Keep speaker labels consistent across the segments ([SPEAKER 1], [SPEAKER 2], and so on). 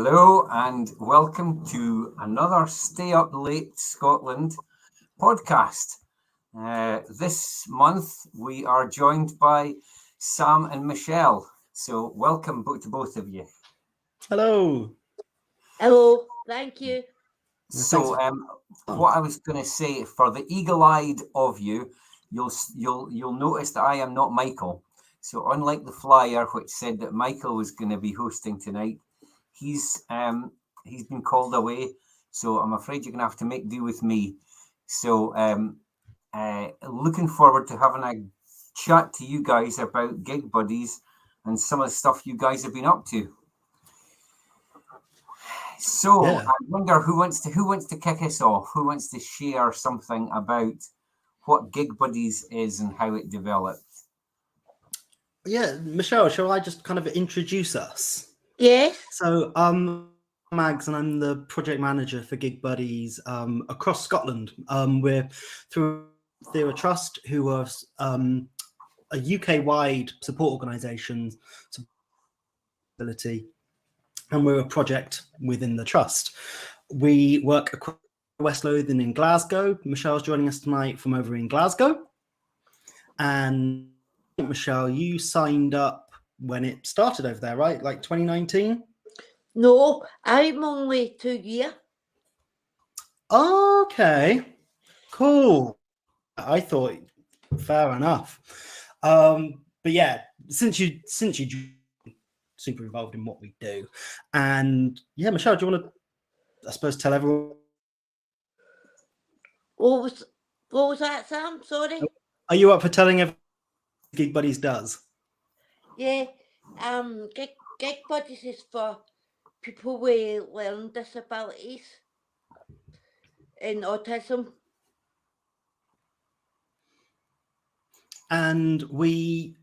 [SPEAKER 1] Hello and welcome to another Stay Up Late Scotland podcast. This month we are joined by Sam and Michelle. So welcome to both of you.
[SPEAKER 2] Hello.
[SPEAKER 3] Hello, thank you.
[SPEAKER 1] So what I was going to say, for the eagle-eyed of you, you'll notice that I am not Michael. So unlike the flyer which said that Michael was going to be hosting tonight, he's been called away. So I'm afraid you're going to have to make do with me. So looking forward to having a chat to you guys about Gig Buddies and some of the stuff you guys have been up to. So I wonder who wants to kick us off? Who wants to share something about what Gig Buddies is and how it developed?
[SPEAKER 2] Yeah, Michelle, shall I just kind of introduce us?
[SPEAKER 3] Yes.
[SPEAKER 2] So Mags, and I'm the project manager for Gig Buddies across Scotland. We're through Theatre Trust, who are a UK-wide support organisation, and we're a project within the trust. We work across West Lothian in Glasgow. Michelle's joining us tonight from over in Glasgow. And Michelle, you signed up when it started over there, right? Like 2019?
[SPEAKER 3] No, I'm only 2 years.
[SPEAKER 2] Okay, cool. I thought fair enough. But yeah, since you super involved in what we do, and yeah, Michelle, do you want to, I suppose, tell everyone?
[SPEAKER 3] What was that, Sam? Sorry.
[SPEAKER 2] Are you up for telling everyone what Gig Buddies does?
[SPEAKER 3] Yeah. Gig Buddies is for people with learning disabilities and autism.
[SPEAKER 2] And we,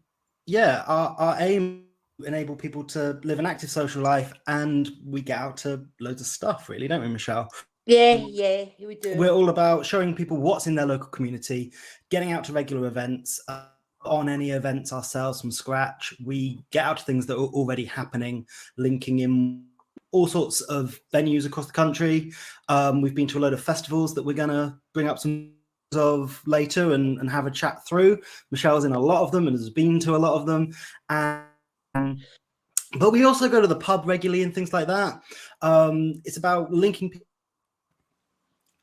[SPEAKER 2] our aim is to enable people to live an active social life, and we get out to loads of stuff, really, don't we, Michelle?
[SPEAKER 3] Yeah, we do.
[SPEAKER 2] We're all about showing people what's in their local community, getting out to regular events, on any events ourselves from scratch. We get out to things that are already happening, linking in all sorts of venues across the country. We've been to a load of festivals that we're going to bring up some of later and have a chat through. Michelle's in a lot of them and has been to a lot of them. But we also go to the pub regularly and things like that. It's about linking people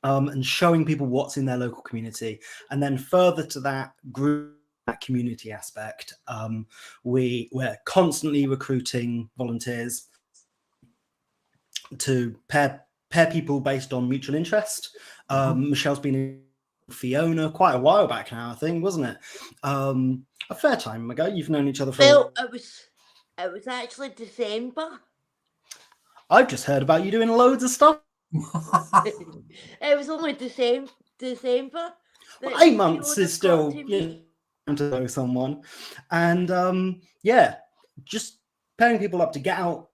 [SPEAKER 2] and showing people what's in their local community. And then further to that group, that community aspect, we're constantly recruiting volunteers to pair people based on mutual interest. Michelle's been in Fiona quite a while back now, I think, wasn't it? A fair time ago. You've known each other for.
[SPEAKER 3] Well, it was actually December.
[SPEAKER 2] I've just heard about you doing loads of stuff.
[SPEAKER 3] It was only December.
[SPEAKER 2] Well, 8 months is still to know someone, and just pairing people up to get out,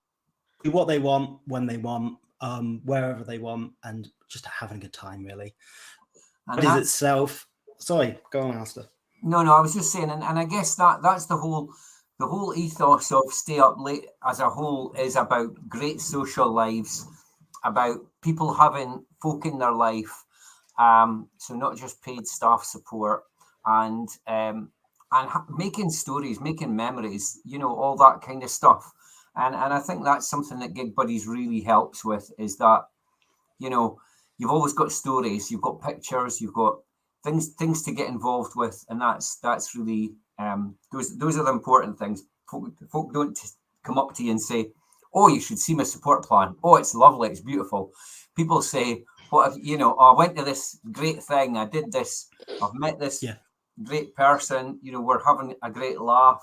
[SPEAKER 2] do what they want, when they want, wherever they want, and just having a good time, really. And is itself. Sorry, go on, Alistair.
[SPEAKER 1] No, I was just saying, and I guess that's the whole ethos of Stay Up Late as a whole is about great social lives, about people having folk in their life, so not just paid staff support, and making stories, making memories, all that kind of stuff. And I think that's something that Gig Buddies really helps with, is that, you've always got stories, you've got pictures, you've got things to get involved with, and that's really those are the important things. Folk don't come up to you and say, "Oh, you should see my support plan. Oh, it's lovely, it's beautiful." People say, "What have I went to this great thing. I did this. I've met this great person. We're having a great laugh."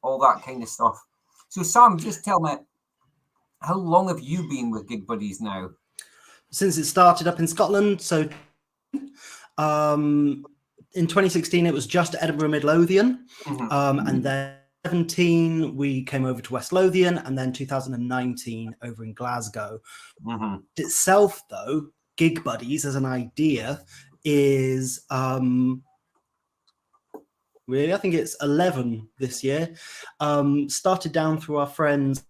[SPEAKER 1] All that kind of stuff. So, Sam, just tell me, how long have you been with Gig Buddies now?
[SPEAKER 2] Since it started up in Scotland, so in 2016 it was just Edinburgh Midlothian, and then 2017 we came over to West Lothian, and then 2019 over in Glasgow. Itself, though, Gig Buddies as an idea is really, I think it's 11 this year. Started down through our friends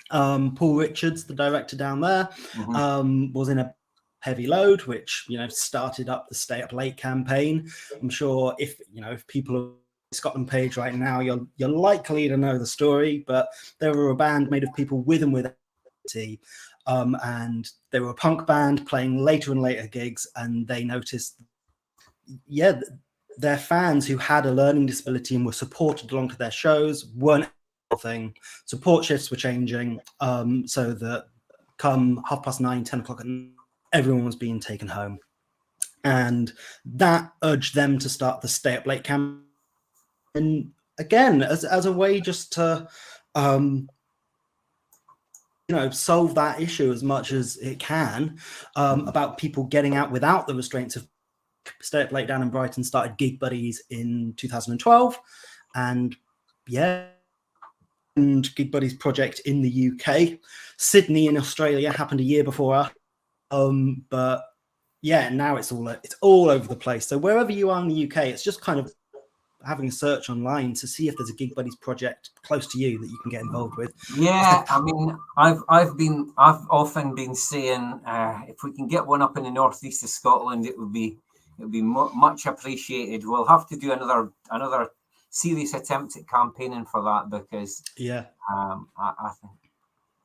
[SPEAKER 2] Paul Richards, the director down there,
[SPEAKER 1] Mhm.
[SPEAKER 2] was in a heavy load, which started up the Stay Up Late campaign. I'm sure if people are Scotland page right now, you're likely to know the story, but they were a band made of people with and without disability, and they were a punk band playing later and later gigs, and they noticed, their fans who had a learning disability and were supported along to their shows weren't thing. Support shifts were changing, so that come 9:30, 10 o'clock at night, everyone was being taken home, and that urged them to start the Stay Up Late campaign. And again, as a way just to solve that issue as much as it can, about people getting out without the restraints of Stay Up Late down in Brighton started Gig Buddies in 2012, and and Gig Buddies project in the UK. Sydney in Australia happened a year before us, but now it's all over the place. So wherever you are in the UK, it's just kind of having a search online to see if there's a Gig Buddies project close to you that you can get involved with.
[SPEAKER 1] Yeah, I mean, I've often been saying, if we can get one up in the northeast of Scotland, it would be much appreciated. We'll have to do another serious attempt at campaigning for that, because I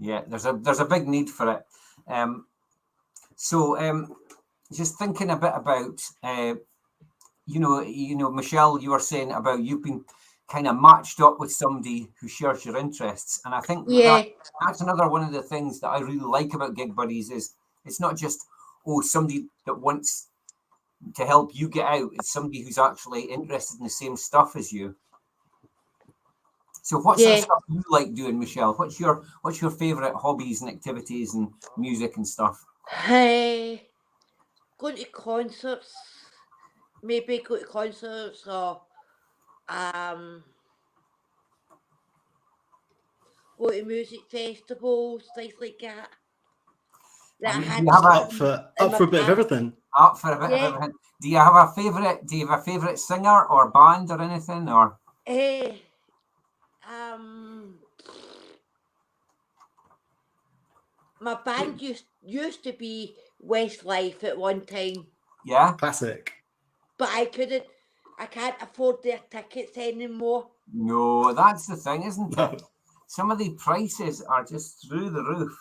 [SPEAKER 1] think there's a big need for it. Just thinking a bit about Michelle, you were saying about you've been kind of matched up with somebody who shares your interests, and I think that's another one of the things that I really like about Gig Buddies is it's not just somebody that wants to help you get out. It's somebody who's actually interested in the same stuff as you. So what sort of stuff do you like doing, Michelle? What's your favorite hobbies and activities and music and stuff?
[SPEAKER 3] Hey, going to concerts, maybe go to concerts, or go to music festivals, things like that.
[SPEAKER 2] Up for a bit of everything.
[SPEAKER 1] Up for a bit of everything. Do you have a favorite singer or band or anything, or?
[SPEAKER 3] My band used to be Westlife at one time.
[SPEAKER 1] Yeah.
[SPEAKER 2] Classic.
[SPEAKER 3] But I can't afford their tickets anymore.
[SPEAKER 1] No, that's the thing, isn't it? Some of the prices are just through the roof.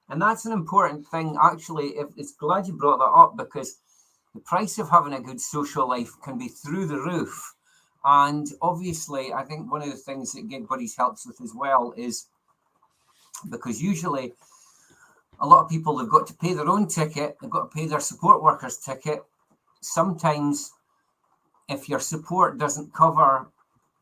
[SPEAKER 1] And that's an important thing, actually. It's glad you brought that up, because the price of having a good social life can be through the roof. And obviously, I think one of the things that Gig Buddies helps with as well is because usually a lot of people, they've got to pay their own ticket, they've got to pay their support workers' ticket. Sometimes if your support doesn't cover,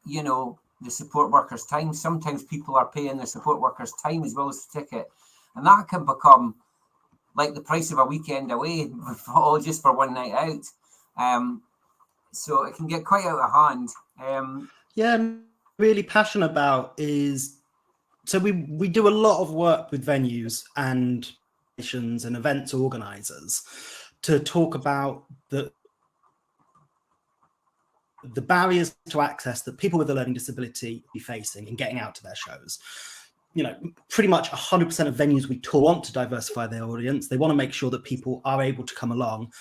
[SPEAKER 1] the support workers' time, sometimes people are paying the support workers' time as well as the ticket. And that can become like the price of a weekend away, all just for one night out. So it can get quite out of hand.
[SPEAKER 2] I'm really passionate about is, so we do a lot of work with venues and events organizers to talk about the barriers to access that people with a learning disability be facing in getting out to their shows. Pretty much 100% of venues we tour want to diversify their audience. They want to make sure that people are able to come along,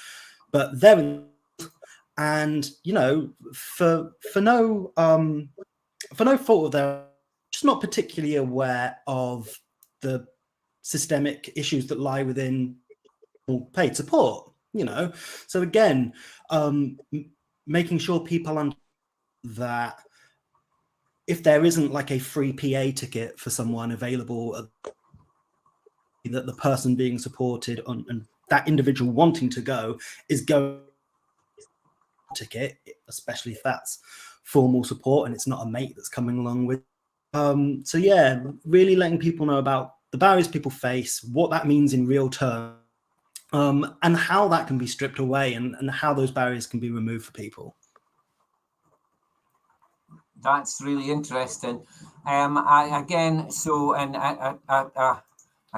[SPEAKER 2] but they're and for no fault of their, just not particularly aware of the systemic issues that lie within paid support. So again, making sure people understand that if there isn't like a free PA ticket for someone available, that the person being supported on and that individual wanting to go is going ticket, especially if that's formal support and it's not a mate that's coming along with. Really letting people know about the barriers people face, what that means in real terms, and how that can be stripped away and how those barriers can be removed for people.
[SPEAKER 1] That's really interesting. A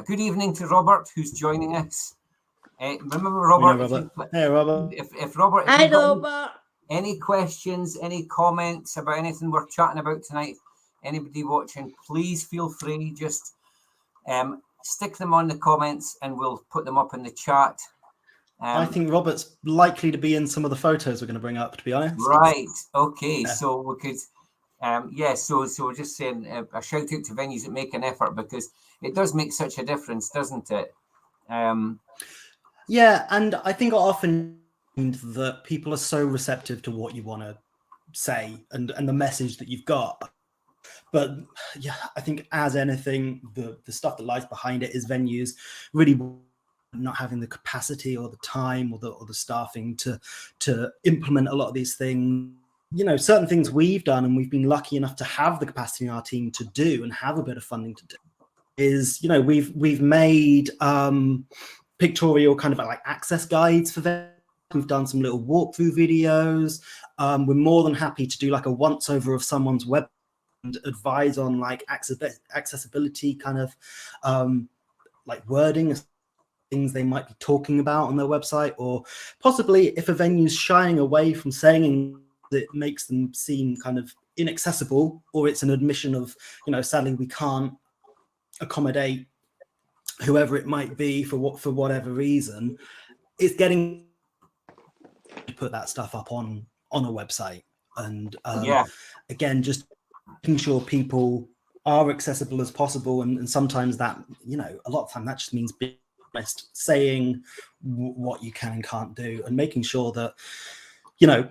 [SPEAKER 1] good evening to Robert, who's joining us. Remember, Robert?
[SPEAKER 2] Hey, Robert.
[SPEAKER 1] If Robert,
[SPEAKER 3] Hi, Robert.
[SPEAKER 1] Any questions, any comments about anything we're chatting about tonight? Anybody watching, please feel free. Just Stick them on the comments and we'll put them up in the chat.
[SPEAKER 2] I think Robert's likely to be in some of the photos we're going to bring up, to be honest.
[SPEAKER 1] Right. Okay.
[SPEAKER 2] Yeah.
[SPEAKER 1] So we could, so we're just saying a shout out to venues that make an effort, because it does make such a difference, doesn't it?
[SPEAKER 2] Yeah, and I think I often find that people are so receptive to what you want to say and the message that you've got. But yeah, I think as anything, the stuff that lies behind it is venues really not having the capacity or the time or the staffing to implement a lot of these things. You know, certain things we've done and we've been lucky enough to have the capacity in our team to do and have a bit of funding to do is, you know, we've made pictorial kind of like access guides for them. We've done some little walkthrough videos. We're more than happy to do like a once over of someone's web and advise on like accessibility kind of like wording, things they might be talking about on their website, or possibly if a venue's shying away from saying that makes them seem kind of inaccessible, or it's an admission of, you know, sadly we can't accommodate whoever it might be for whatever reason, it's getting to put that stuff up on a website. And again, just making sure people are accessible as possible, and sometimes that, you know, a lot of time that just means being honest, saying what you can and can't do, and making sure that, you know,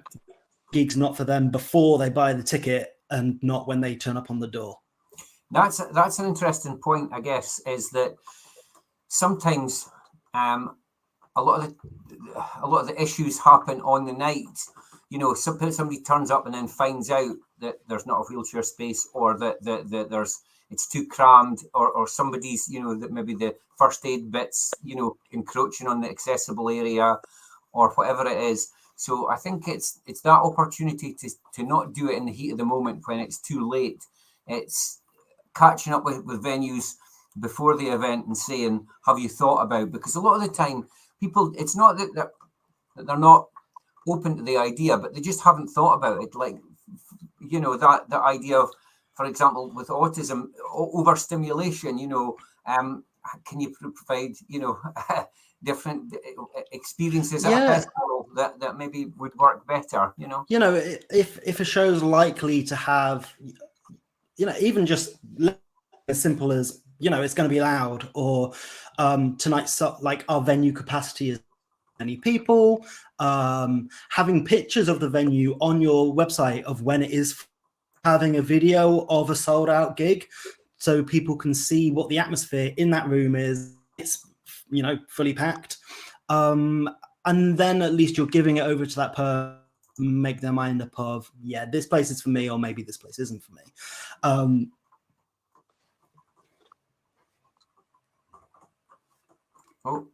[SPEAKER 2] gigs not for them before they buy the ticket and not when they turn up on the door.
[SPEAKER 1] That's an interesting point, I guess, is that sometimes a lot of the issues happen on the night. You know, somebody turns up and then finds out that there's not a wheelchair space, or that there's it's too crammed, or somebody's, you know, that maybe the first aid bits, you know, encroaching on the accessible area, or whatever it is. So I think it's that opportunity to not do it in the heat of the moment when it's too late. It's catching up with venues before the event and saying, have you thought about, because a lot of the time people, it's not that they're not open to the idea, but they just haven't thought about it. Like, you know, that the idea of, for example, with autism, overstimulation, you know, can you provide, you know, different experiences at a festival that maybe would work better, you know?
[SPEAKER 2] You know, if a show's likely to have, you know, even just as simple as, you know, it's going to be loud, or tonight's like our venue capacity is many people, having pictures of the venue on your website of when it is, having a video of a sold out gig so people can see what the atmosphere in that room is. It's, you know, fully packed, and then at least you're giving it over to that person, make their mind up of, yeah, this place is for me, or maybe this place isn't for me.
[SPEAKER 1] Oh,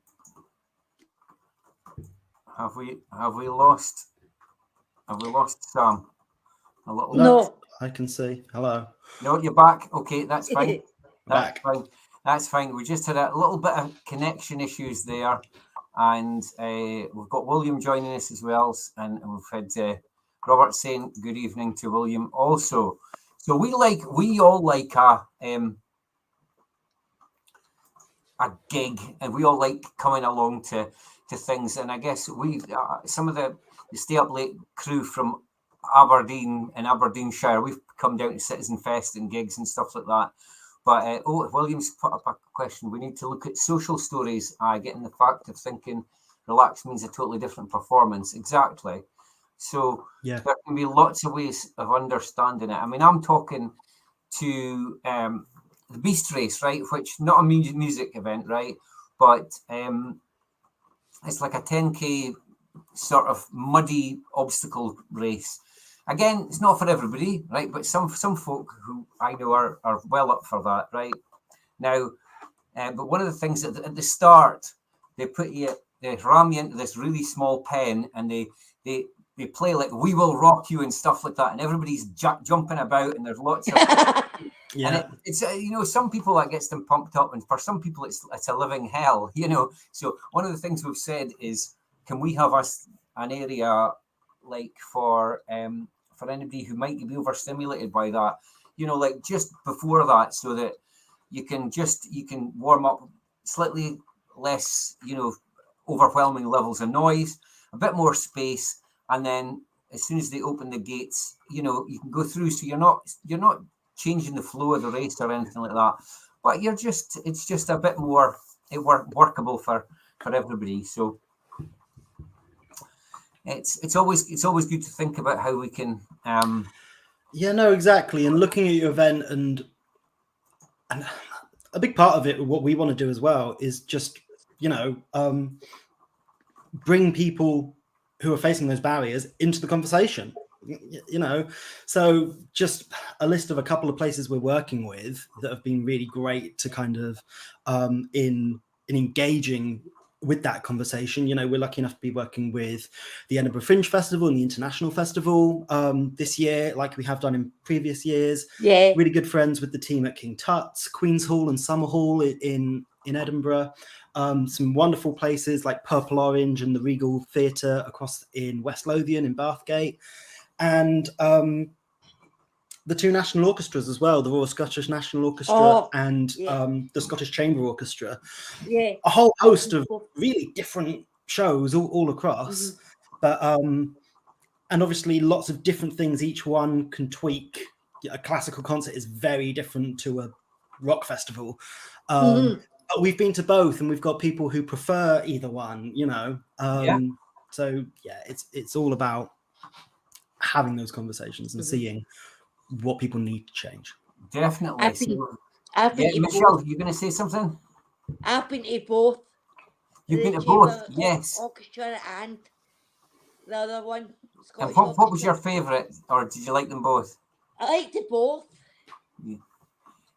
[SPEAKER 1] have we lost Sam? A little.
[SPEAKER 3] No,
[SPEAKER 2] I can see. Hello.
[SPEAKER 1] No, you're back. Okay, that's fine.
[SPEAKER 2] Back.
[SPEAKER 1] That's fine. We just had a little bit of connection issues there, and we've got William joining us as well, and we've had Robert saying good evening to William also. So we all like a gig, and we all like coming along to things. And I guess we some of the Stay Up Late crew from Aberdeen and Aberdeenshire, we've come down to Citizen Fest and gigs and stuff like that. But William's put up a question. We need to look at social stories, getting the fact of thinking relax means a totally different performance. Exactly. So there can be lots of ways of understanding it. I mean, I'm talking to the Beast Race, right? Which not a music event, right? But it's like a 10K sort of muddy obstacle race. Again, it's not for everybody, right? But some folk who I know are well up for that, right? Now, but one of the things at the start, they ram you into this really small pen, and they play like "We Will Rock You" and stuff like that, and everybody's jumping about, and there's lots of and it's you know, some people that gets them pumped up, and for some people it's a living hell, you know. So one of the things we've said is, can we have an area like for anybody who might be overstimulated by that, you know, like just before that, so that you can warm up slightly less, overwhelming levels of noise, a bit more space, and then as soon as they open the gates, you can go through. So you're not changing the flow of the race or anything like that, but it's just a bit more workable for everybody. So it's always good to think about how we can.
[SPEAKER 2] Yeah, no, exactly. And looking at your event, and a big part of it, what we want to do as well, is just bring people who are facing those barriers into the conversation. So just a list of a couple of places we're working with that have been really great to kind of in engaging with that conversation. We're lucky enough to be working with the Edinburgh Fringe Festival and the International Festival this year, like we have done in previous years.
[SPEAKER 3] Yeah.
[SPEAKER 2] Really good friends with the team at King Tut's, Queen's Hall and Summer Hall in Edinburgh. Some wonderful places like Purple Orange and the Regal Theatre across in West Lothian in Bathgate. And the two national orchestras as well, the Royal Scottish National Orchestra and the Scottish Chamber Orchestra.
[SPEAKER 3] Yeah.
[SPEAKER 2] A whole host of really different shows all across. But and obviously lots of different things each one can tweak. A classical concert is very different to a rock festival. But we've been to both, and we've got people who prefer either one, So yeah, it's all about having those conversations and seeing what people need to change.
[SPEAKER 1] Definitely.
[SPEAKER 3] I've been to
[SPEAKER 1] Michelle,
[SPEAKER 3] both.
[SPEAKER 1] you're going to say something?
[SPEAKER 3] I've been to both.
[SPEAKER 1] You've been to both, yes.
[SPEAKER 3] Orchestra and the other one.
[SPEAKER 1] And what was your favourite, or did you like them both?
[SPEAKER 3] I liked it both.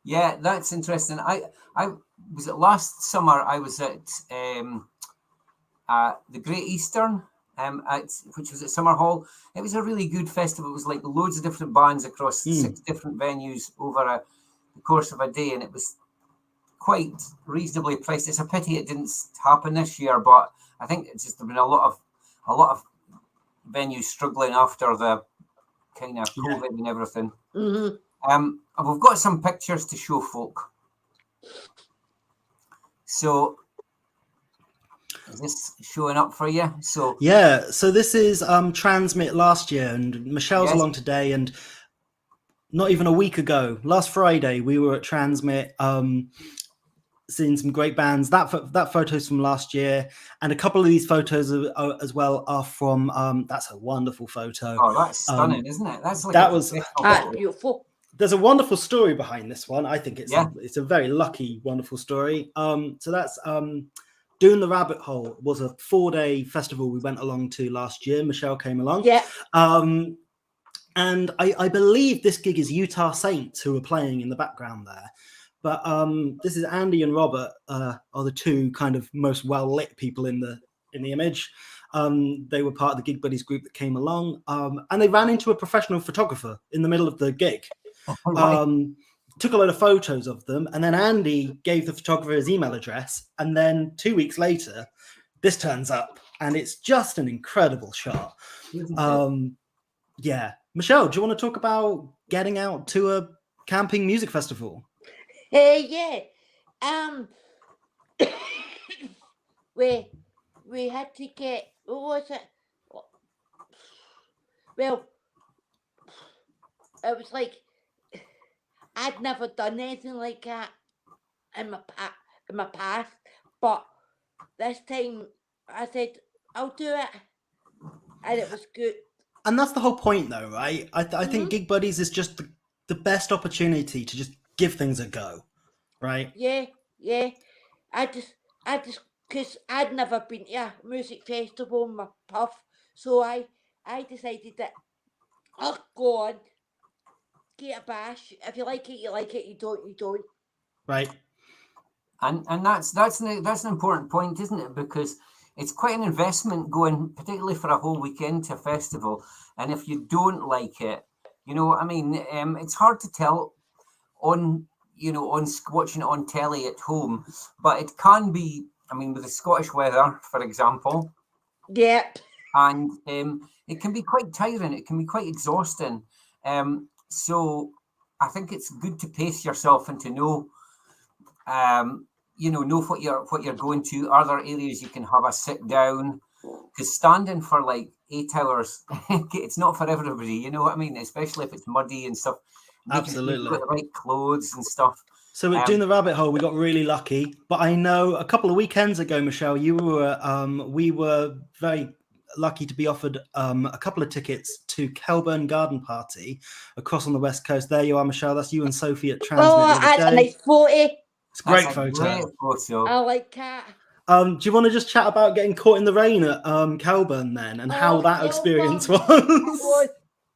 [SPEAKER 1] Yeah, that's interesting. I was it last summer. I was at the Great Eastern, which was at Summer Hall. It was a really good festival. It was like loads of different bands across 6 different venues over the course of a day, and it was quite reasonably priced. It's a pity it didn't happen this year, but I think it's just been a lot of venues struggling after the kind of COVID and everything. And we've got some pictures to show folk. So is this showing up for you? So
[SPEAKER 2] this is Transmit last year, and Michelle's along today, and not even a week ago, last Friday, we were at Transmit, seeing some great bands. That photo's from last year, and a couple of these photos as well are from. That's a wonderful photo.
[SPEAKER 1] Oh, that's stunning, isn't it? That's like
[SPEAKER 2] that's
[SPEAKER 3] beautiful.
[SPEAKER 2] There's a wonderful story behind this one. I think it's a very lucky, wonderful story. So that's Doon the Rabbit Hole was a 4-day festival we went along to last year. Michelle came along.
[SPEAKER 3] Yeah.
[SPEAKER 2] And I believe this gig is Utah Saints who are playing in the background there. But this is Andy and Robert are the two kind of most well-lit people in the image. They were part of the Gig Buddies group that came along, and they ran into a professional photographer in the middle of the gig. Took a load of photos of them, and then Andy gave the photographer his email address, and then 2 weeks later, this turns up, and it's just an incredible shot. Michelle, do you want to talk about getting out to a camping music festival?
[SPEAKER 3] Yeah. We had to get, what was it? Well, it was like I'd never done anything like that in my past, but this time I said I'll do it, and it was good.
[SPEAKER 2] And that's the whole point, though, right? I think Gig Buddies is just the best opportunity to just give things a go, right?
[SPEAKER 3] Yeah. I just, because I'd never been to a music festival in my puff, so I decided that I'll go on, get a bash. If you like it, you like it. You don't.
[SPEAKER 2] Right.
[SPEAKER 1] And that's an important point, isn't it? Because it's quite an investment going, particularly for a whole weekend, to a festival. And if you don't like it, it's hard to tell on watching it on telly at home, but it can be. With the Scottish weather, for example.
[SPEAKER 3] Yeah.
[SPEAKER 1] And it can be quite tiring. It can be quite exhausting. So I think it's good to pace yourself and to know you know what you're going to. Are there areas you can have a sit down? Because standing for like 8 hours, it's not for everybody. You know what I mean? Especially if it's muddy and stuff. Making sure you've got the right clothes and stuff.
[SPEAKER 2] So we're doing the rabbit hole. We got really lucky, but I know a couple of weekends ago, Michelle, we were very lucky to be offered a couple of tickets to Kelburn Garden Party across on the West Coast. There you are, Michelle. That's you and Sophie at Transmit.
[SPEAKER 3] Oh, that's a nice photo.
[SPEAKER 2] It's a great
[SPEAKER 1] That's
[SPEAKER 2] photo.
[SPEAKER 1] Great photo.
[SPEAKER 3] I like that.
[SPEAKER 2] Do you want to just chat about getting caught in the rain at Kelburn then, and how that
[SPEAKER 3] Kelburn.
[SPEAKER 2] experience was?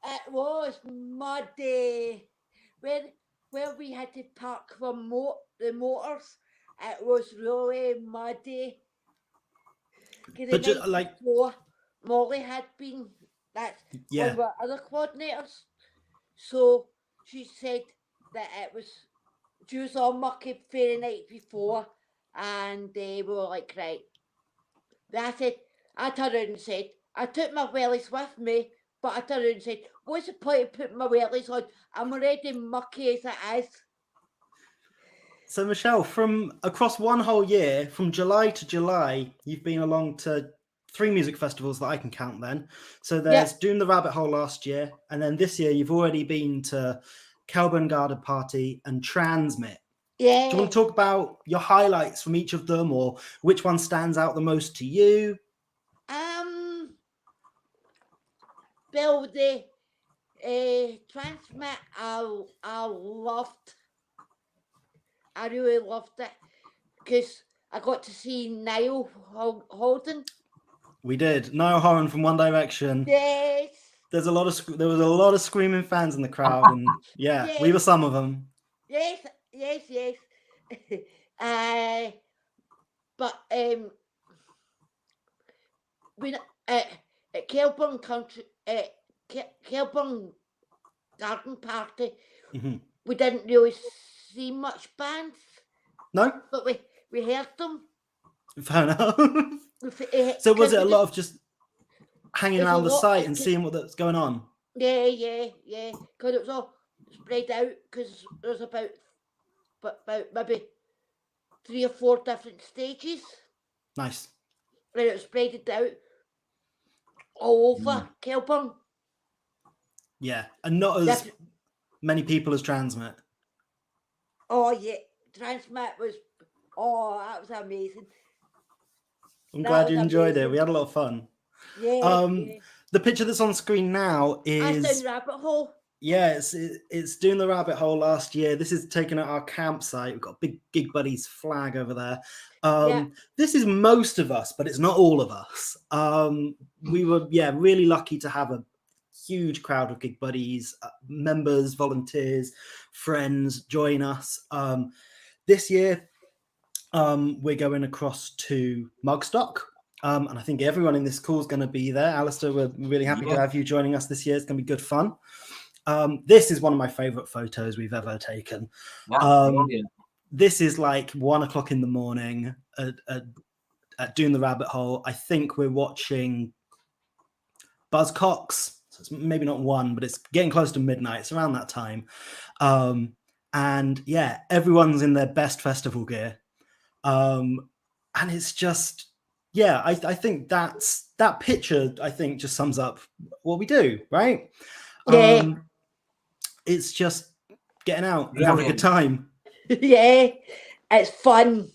[SPEAKER 3] It was muddy. Where we had to park from the motors, it was really muddy.
[SPEAKER 2] But just, like,
[SPEAKER 3] before, Molly had been, that's
[SPEAKER 2] yeah,
[SPEAKER 3] one of our other coordinators. So she said that it was, she was on mucky for the night before, and they were like, right. That's it. I turned around and said, I took my wellies with me, but I turned around and said, what's the point of putting my wellies on? I'm already mucky as it is.
[SPEAKER 2] So Michelle, from across one whole year, from July to July, you've been along to 3 music festivals that I can count then. So there's Doom the Rabbit Hole last year, and then this year you've already been to Kelburn Garden Party and Transmit.
[SPEAKER 3] Yeah.
[SPEAKER 2] Do you want to talk about your highlights from each of them, or which one stands out the most to you?
[SPEAKER 3] Bill, the Transmit, I loved. I really loved it because I got to see Niall Holden.
[SPEAKER 2] We did. Niall Horan from One Direction.
[SPEAKER 3] Yes.
[SPEAKER 2] There was a lot of screaming fans in the crowd, and
[SPEAKER 3] Yes.
[SPEAKER 2] we were some of them.
[SPEAKER 3] Yes. But when at Kelburn Kelburn Garden Party, we didn't really see much bands.
[SPEAKER 2] No,
[SPEAKER 3] but we heard them.
[SPEAKER 2] Fair enough. So was it a lot of just hanging around the site and seeing what's going on?
[SPEAKER 3] Yeah. Because it was all spread out. Because there's about maybe 3 or 4 different stages.
[SPEAKER 2] Nice.
[SPEAKER 3] And it was spread out all over Kelburn.
[SPEAKER 2] Yeah, and not as many people as Transmit.
[SPEAKER 3] Oh yeah, Transmit was. Oh, that was amazing.
[SPEAKER 2] I'm glad you enjoyed it. We had a lot of fun.
[SPEAKER 3] Yeah.
[SPEAKER 2] The picture that's on screen now is
[SPEAKER 3] Down the rabbit hole.
[SPEAKER 2] Yeah, it's doing the rabbit hole last year. This is taken at our campsite. We've got Big Gig Buddies flag over there. This is most of us, but it's not all of us. We were really lucky to have a huge crowd of Gig Buddies, members, volunteers, friends join us. This year, we're going across to Mugstock. And I think everyone in this call is going to be there. Alistair, we're really happy to have you joining us this year. It's going to be good fun. This is one of my favorite photos we've ever taken. This is like 1 o'clock in the morning at Doing the Rabbit Hole. I think we're watching Buzzcocks. So it's maybe not 1, but it's getting close to midnight. It's around that time. And yeah, everyone's in their best festival gear. And it's just, I think that picture, I think, just sums up what we do, right?
[SPEAKER 3] Yeah.
[SPEAKER 2] It's just getting out and having a good time.
[SPEAKER 3] Yeah, it's fun.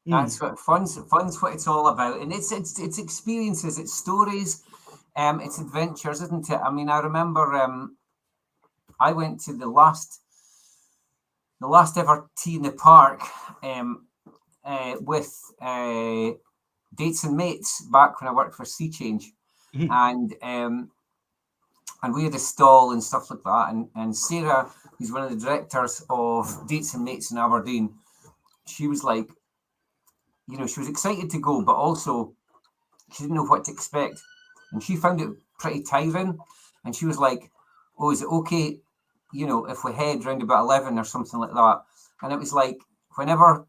[SPEAKER 1] That's what fun's what it's all about, and it's experiences, it's stories, it's adventures, isn't it? I mean, I remember I went to the last ever tea in the park with Dates and Mates back when I worked for Sea Change, and we had a stall and stuff like that. And Sarah, who's one of the directors of Dates and Mates in Aberdeen, she was like, she was excited to go, but also she didn't know what to expect. And she found it pretty tiring. And she was like, oh, is it okay, if we head round about 11 or something like that? And it was like, whenever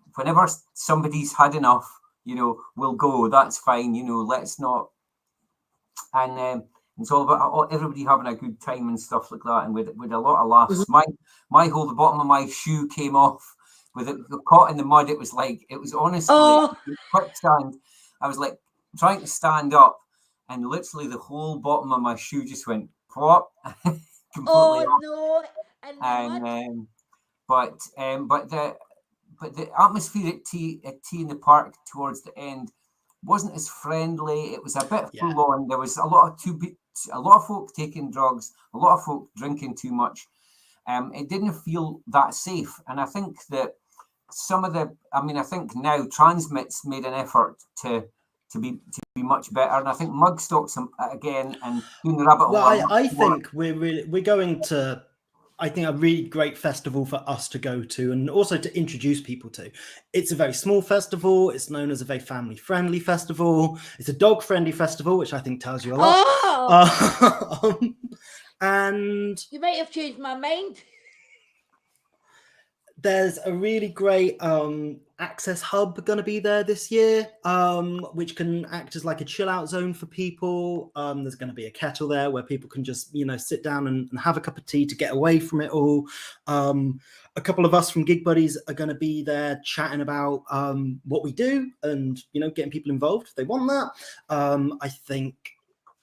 [SPEAKER 1] somebody's had enough, we'll go. That's fine. Let's not. And it's all about everybody having a good time and stuff like that, and with a lot of laughs. The bottom of my shoe came off with it caught in the mud. It was honestly
[SPEAKER 3] Oh,
[SPEAKER 1] quicksand. I was like trying to stand up, and literally the whole bottom of my shoe just went plop, completely
[SPEAKER 3] oh
[SPEAKER 1] off.
[SPEAKER 3] no. And the
[SPEAKER 1] And
[SPEAKER 3] mud.
[SPEAKER 1] but the atmosphere at tea in the park towards the end wasn't as friendly. It was a bit
[SPEAKER 2] Yeah.
[SPEAKER 1] full on. There was a lot of folk taking drugs, a lot of folk drinking too much. It didn't feel that safe, and I think that I think now Transmit's made an effort to be much better, and I think Mugstock's again and doing the rabbit hole.
[SPEAKER 2] Well, I think we're going to, I think, a really great festival for us to go to and also to introduce people to. It's a very small festival. It's known as a very family-friendly festival. It's a dog-friendly festival, which I think tells you a lot.
[SPEAKER 3] Oh,
[SPEAKER 2] And
[SPEAKER 3] you might have changed my mind.
[SPEAKER 2] there's a really great access hub going to be there this year, which can act as like a chill out zone for people. There's going to be a kettle there where people can just, sit down and have a cup of tea to get away from it all. A couple of us from Gig Buddies are going to be there chatting about what we do and, getting people involved if they want that. I think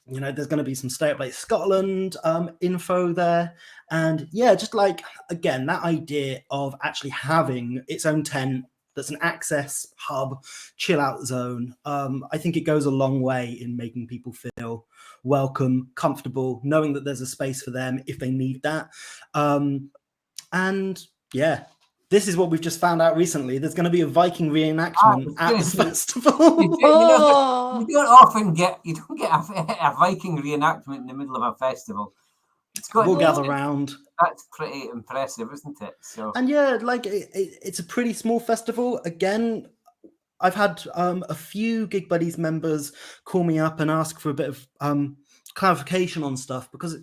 [SPEAKER 2] there's going to be some Stay Up Late Scotland info there. And yeah, just like, again, that idea of actually having its own tent that's an access hub, chill out zone. I think it goes a long way in making people feel welcome, comfortable, knowing that there's a space for them if they need that. And yeah, this is what we've just found out recently. There's going to be a Viking reenactment at this festival.
[SPEAKER 1] You
[SPEAKER 3] Oh,
[SPEAKER 1] don't often get a Viking reenactment in the middle of a festival.
[SPEAKER 2] We'll gather round.
[SPEAKER 1] That's pretty impressive, isn't it? So,
[SPEAKER 2] and yeah, like it's a pretty small festival. Again, I've had a few Gig Buddies members call me up and ask for a bit of clarification on stuff, because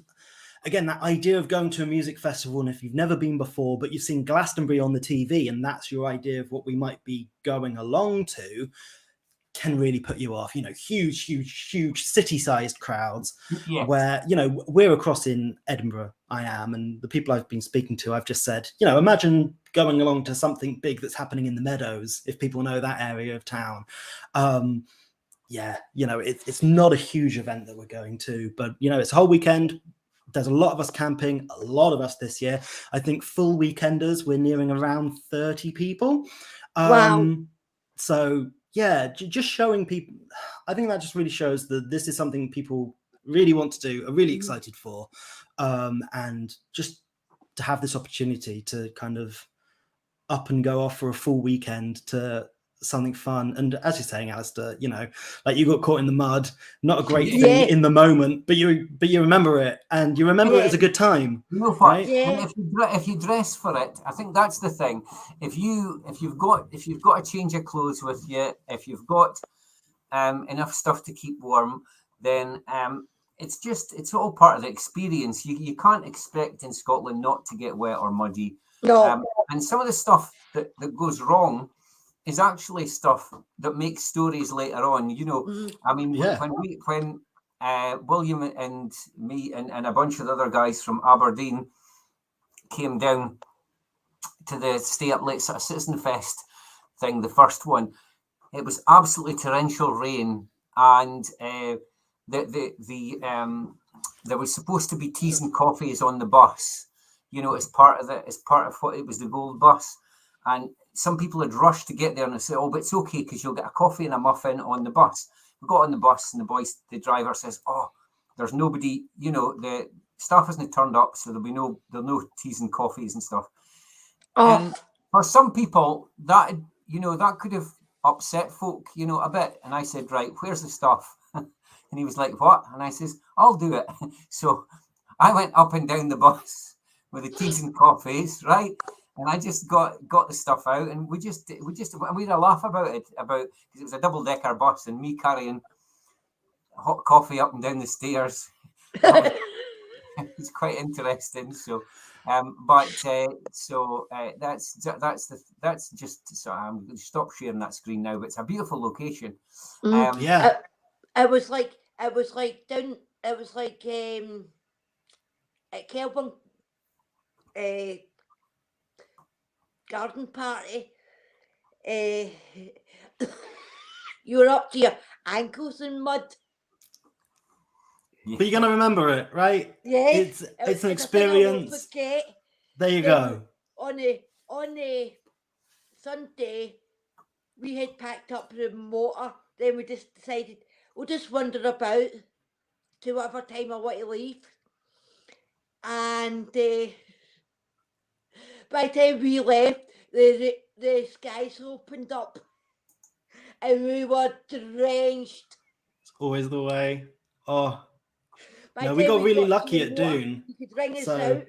[SPEAKER 2] again, that idea of going to a music festival, and if you've never been before, but you've seen Glastonbury on the TV, and that's your idea of what we might be going along to, can really put you off. Huge city-sized crowds.
[SPEAKER 1] yes.
[SPEAKER 2] Where we're across in Edinburgh. I am, and the people I've been speaking to, I've just said, imagine going along to something big that's happening in the Meadows, if people know that area of town. It's not a huge event that we're going to, but it's a whole weekend. There's a lot of us camping, a lot of us this year. I think full weekenders, we're nearing around 30 people.
[SPEAKER 3] wow.
[SPEAKER 2] So yeah, just showing people, I think that just really shows that this is something people really want to do, are really excited for. And just to have this opportunity to kind of up and go off for a full weekend to something fun. And as you're saying, Alistair, like you got caught in the mud, not a great thing in the moment, but you remember it, and you remember it as a good time. Right?
[SPEAKER 1] Yeah. If you dress for it, I think that's the thing. If you've got a change of clothes with you, if you've got enough stuff to keep warm, then it's all part of the experience. You can't expect in Scotland not to get wet or muddy.
[SPEAKER 3] No.
[SPEAKER 1] And some of the stuff that goes wrong is actually stuff that makes stories later on. I mean, when William and me and a bunch of other guys from Aberdeen came down to the Stay Up Late sort of Citizen Fest thing, the first one, it was absolutely torrential rain, and there was supposed to be teas and coffees on the bus, as part of what it was, the Gold Bus, and some people had rushed to get there and they said, "Oh, but it's okay because you'll get a coffee and a muffin on the bus." We got on the bus and the driver says, "Oh, there's nobody, the staff hasn't turned up, so there'll no teas and coffees and stuff."
[SPEAKER 3] Oh.
[SPEAKER 1] And for some people, that could have upset folk, a bit. And I said, "Right, where's the stuff?" And he was like, "What?" And I says, "I'll do it." So I went up and down the bus with the teas and coffees, right? And I just got the stuff out, and we had a laugh about it, because it was a double-decker bus, and me carrying hot coffee up and down the stairs. It's quite interesting. So, that's just. So I'm going to stop sharing that screen now. But it's a beautiful location.
[SPEAKER 2] Yeah.
[SPEAKER 3] I was like down. It was like at Kelburn. garden party. You were up to your ankles in mud.
[SPEAKER 2] But you're gonna remember it, right?
[SPEAKER 3] Yes,
[SPEAKER 2] It's an
[SPEAKER 3] a thing I won't
[SPEAKER 2] experience.
[SPEAKER 3] forget.
[SPEAKER 2] There you
[SPEAKER 3] Then
[SPEAKER 2] go.
[SPEAKER 3] On a Sunday, we had packed up the motor. Then we just decided we'll just wander about to whatever time I want to leave. And by the time we left, the skies opened up, and we were drenched.
[SPEAKER 2] It's always the way. Oh,
[SPEAKER 3] By
[SPEAKER 2] no,
[SPEAKER 3] the
[SPEAKER 2] we
[SPEAKER 3] time
[SPEAKER 2] got really
[SPEAKER 3] to
[SPEAKER 2] lucky
[SPEAKER 3] the
[SPEAKER 2] at
[SPEAKER 3] motor,
[SPEAKER 2] Doon.
[SPEAKER 3] you could ring us
[SPEAKER 2] So
[SPEAKER 3] out.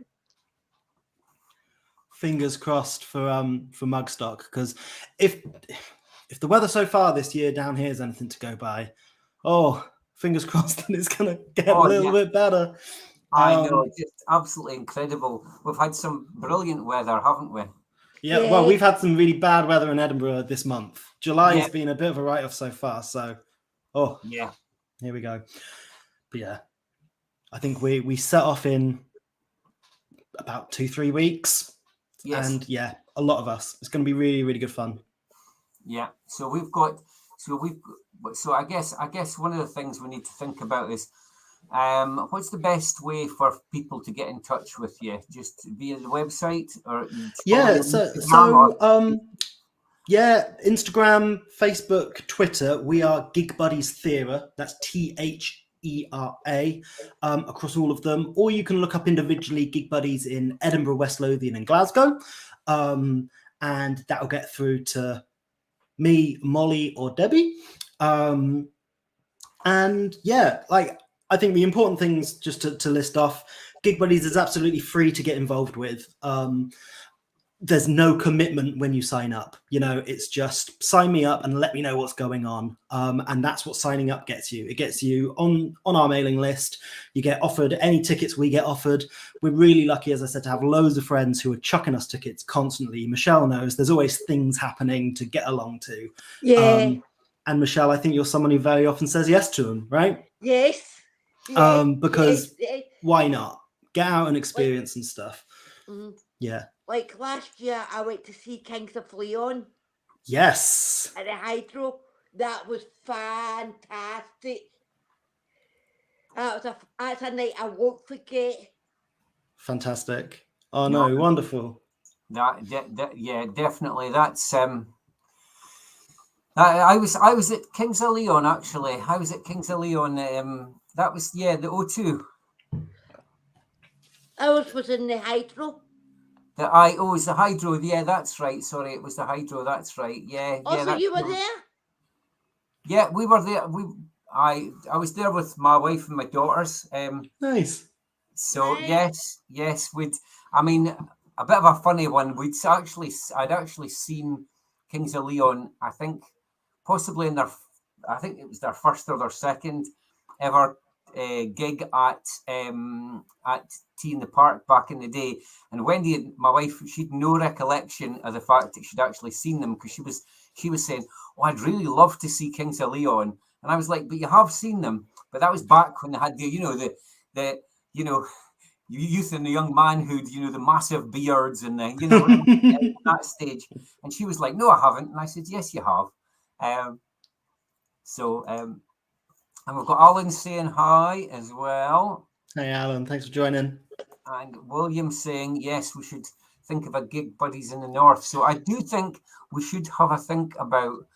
[SPEAKER 2] fingers crossed for Mugstock, because if the weather so far this year down here is anything to go by, oh, fingers crossed that it's gonna get a little bit better.
[SPEAKER 1] I know, just absolutely incredible. We've had some brilliant weather, haven't we?
[SPEAKER 2] Yeah, well, we've had some really bad weather in Edinburgh this month. July has been a bit of a write-off so far, so
[SPEAKER 1] yeah,
[SPEAKER 2] here we go. But yeah, I think we set off in about 2-3 weeks.
[SPEAKER 1] yes.
[SPEAKER 2] And yeah, a lot of us. It's going to be really, really good fun.
[SPEAKER 1] Yeah. So I guess one of the things we need to think about is what's the best way for people to get in touch with you? Just via the website, or
[SPEAKER 2] Instagram, Facebook, Twitter. We are Gig Buddies Theatre. That's THERA across all of them. Or you can look up individually Gig Buddies in Edinburgh, West Lothian, and Glasgow, and that will get through to me, Molly, or Debbie. And yeah, like, I think the important things just to list off: Gig Buddies is absolutely free to get involved with. There's no commitment when you sign up. You know, it's just sign me up and let me know what's going on. And that's what signing up gets you. It gets you on our mailing list. You get offered any tickets we get offered. We're really lucky, as I said, to have loads of friends who are chucking us tickets constantly. Michelle knows there's always things happening to get along to.
[SPEAKER 3] Yeah.
[SPEAKER 2] And Michelle, I think you're someone who very often says yes to them, right?
[SPEAKER 3] Yes.
[SPEAKER 2] Because why not? Get out and experience and stuff.
[SPEAKER 3] Mm-hmm.
[SPEAKER 2] Yeah.
[SPEAKER 3] Like last year, I went to see Kings of Leon.
[SPEAKER 2] Yes.
[SPEAKER 3] At the Hydro. That was fantastic. That's a night I won't forget.
[SPEAKER 2] Fantastic. Oh no, wonderful.
[SPEAKER 1] Yeah, definitely. That's I was at Kings of Leon, actually. I was at Kings of Leon. That was the O2.
[SPEAKER 3] Ours was in the Hydro.
[SPEAKER 1] It was the Hydro. Yeah, that's right. Sorry, it was the Hydro. That's right. Yeah.
[SPEAKER 3] So you were there?
[SPEAKER 1] Yeah, we were there. I was there with my wife and my daughters.
[SPEAKER 2] Nice.
[SPEAKER 1] So yes, I mean, a bit of a funny one. I'd actually seen Kings of Leon. I think possibly I think it was their first or their second ever gig at Tea in the Park back in the day. And Wendy, my wife, she'd no recollection of the fact that she'd actually seen them, because she was saying, "Oh, I'd really love to see Kings of Leon." And I was like, "But you have seen them." But that was back when they had the youth and the young manhood, the massive beards and the that stage. And she was like, "No, I haven't." And I said, "Yes, you have." And we've got Alan saying hi as well.
[SPEAKER 2] Hey, Alan, thanks for joining.
[SPEAKER 1] And William saying, yes, we should think about Gig Buddies in the North. So I do think we should have a think about...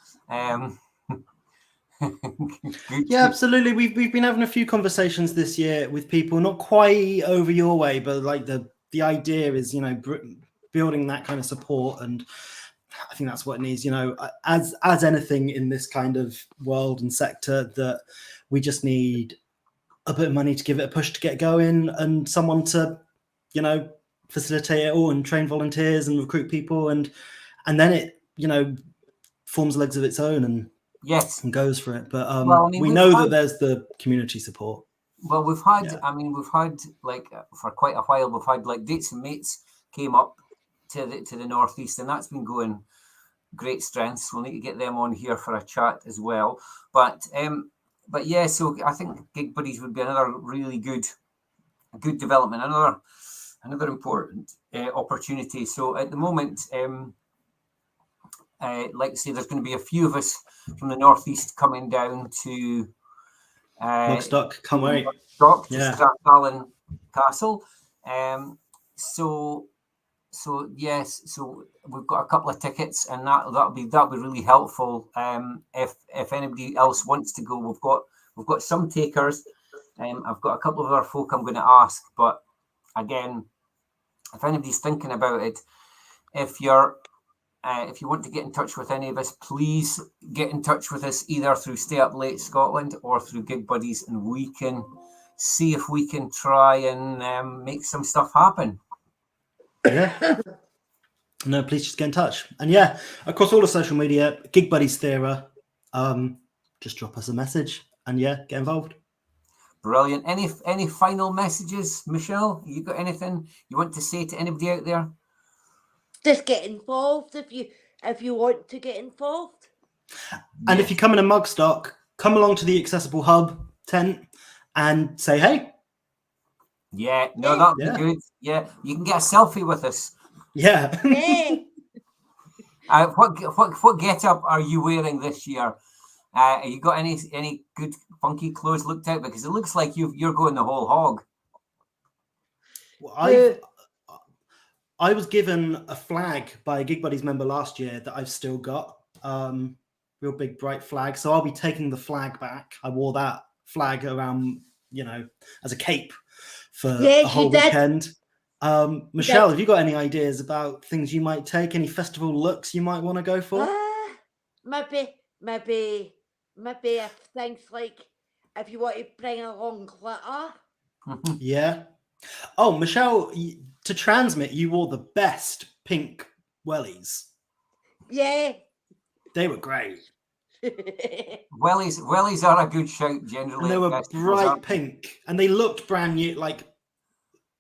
[SPEAKER 2] Yeah, absolutely. We've been having a few conversations this year with people, not quite over your way, but like the idea is, building that kind of support. And I think that's what it needs, as anything in this kind of world and sector, that we just need a bit of money to give it a push to get going, and someone to, facilitate it all and train volunteers and recruit people. And then it, forms legs of its own and goes for it. But we know that there's the community support.
[SPEAKER 1] Well, we've had, like for quite a while, we've had like Dates and Mates came up to the northeast, and that's been going great strengths. We'll need to get them on here for a chat as well. But yeah, so I think Gig Buddies would be another really good development, another opportunity. So at the moment, like I say, there's going to be a few of us from the northeast coming down to
[SPEAKER 2] Mugstock, can't wait.
[SPEAKER 1] Mugstock to
[SPEAKER 2] Yeah.
[SPEAKER 1] Strathallan Castle. So yes, so we've got a couple of tickets, and that'll be really helpful. If anybody else wants to go, we've got some takers. I've got a couple of other folk I'm going to ask, but again, if anybody's thinking about it, if you want to get in touch with any of us, please get in touch with us either through Stay Up Late Scotland or through Gig Buddies, and we can see if we can try and make some stuff happen.
[SPEAKER 2] Yeah. No, please just get in touch. And yeah, across all the social media, Gig Buddies Theatre, just drop us a message and yeah, get involved.
[SPEAKER 1] Brilliant. Any final messages, Michelle? You got anything you want to say to anybody out there?
[SPEAKER 3] Just get involved if you want to get involved.
[SPEAKER 2] And if you come in a Mugstock, come along to the Accessible Hub tent and say hey.
[SPEAKER 1] Yeah, no, that'd be good. Yeah, you can get a selfie with us.
[SPEAKER 2] Yeah.
[SPEAKER 3] Yeah.
[SPEAKER 1] What get up are you wearing this year? Have you got any good funky clothes looked out? Because it looks like you're going the whole hog.
[SPEAKER 2] Well, I was given a flag by a Gig Buddies member last year that I've still got. Real big bright flag. So I'll be taking the flag back. I wore that flag around, as a cape for a whole weekend. Michelle, have you got any ideas about things you might take? Any festival looks you might want to go for?
[SPEAKER 3] Maybe if things like if you want to bring along glitter.
[SPEAKER 2] Yeah. Oh, Michelle, to transmit, you wore the best pink wellies.
[SPEAKER 3] Yeah.
[SPEAKER 2] They were great.
[SPEAKER 1] Wellies are a good shout generally.
[SPEAKER 2] And they were bright pink and they looked brand new. Like,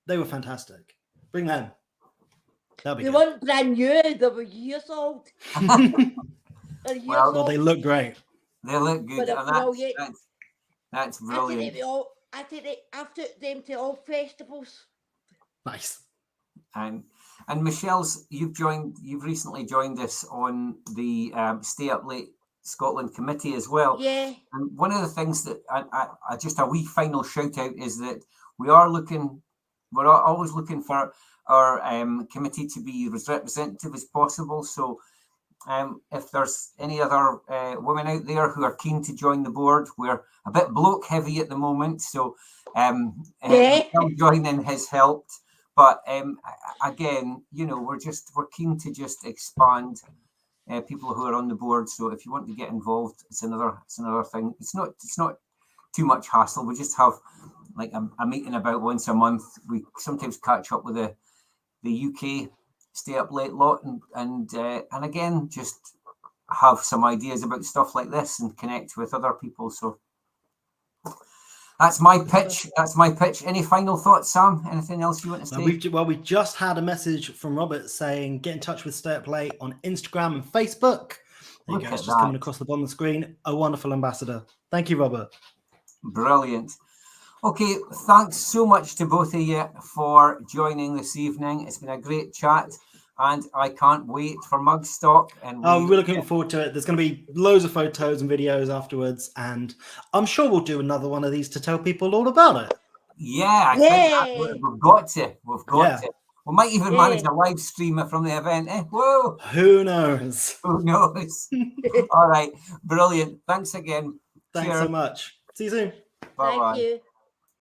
[SPEAKER 2] they were fantastic. Bring them.
[SPEAKER 3] They weren't brand new. They were years old.
[SPEAKER 2] Well, they look great.
[SPEAKER 1] They look good. That's brilliant.
[SPEAKER 3] I took them to all festivals.
[SPEAKER 2] Nice.
[SPEAKER 1] And Michelle's, you've recently joined us on the Stay Up Late Scotland committee as well.
[SPEAKER 3] Yeah.
[SPEAKER 1] And one of the things that I just a wee final shout out is that we're always looking for our committee to be as representative as possible. So if there's any other women out there who are keen to join the board, we're a bit bloke heavy at the moment, so joining has helped. But again, we're keen to just expand people who are on the board. So if you want to get involved, it's another thing. It's not too much hassle. We just have like a meeting about once a month. We sometimes catch up with the UK Stay Up Late lot and again just have some ideas about stuff like this and connect with other people. So that's my pitch. Any final thoughts, Sam? Anything else you want to say?
[SPEAKER 2] We just had a message from Robert saying get in touch with Stay Up Late on Instagram and Facebook. There you go. It's just coming across the bottom of the screen. A wonderful ambassador. Thank you, Robert.
[SPEAKER 1] Brilliant. Okay, thanks so much to both of you for joining this evening. It's been a great chat, and I can't wait for Mugstock. And
[SPEAKER 2] we're looking forward to it. There's going to be loads of photos and videos afterwards, and I'm sure we'll do another one of these to tell people all about it.
[SPEAKER 1] Yeah, I think we've got to. We might even manage a live stream from the event. Whoa!
[SPEAKER 2] Who knows?
[SPEAKER 1] Who knows? All right, brilliant. Thanks again.
[SPEAKER 2] Thanks so much. See you soon.
[SPEAKER 1] Bye-bye.
[SPEAKER 3] Thank you.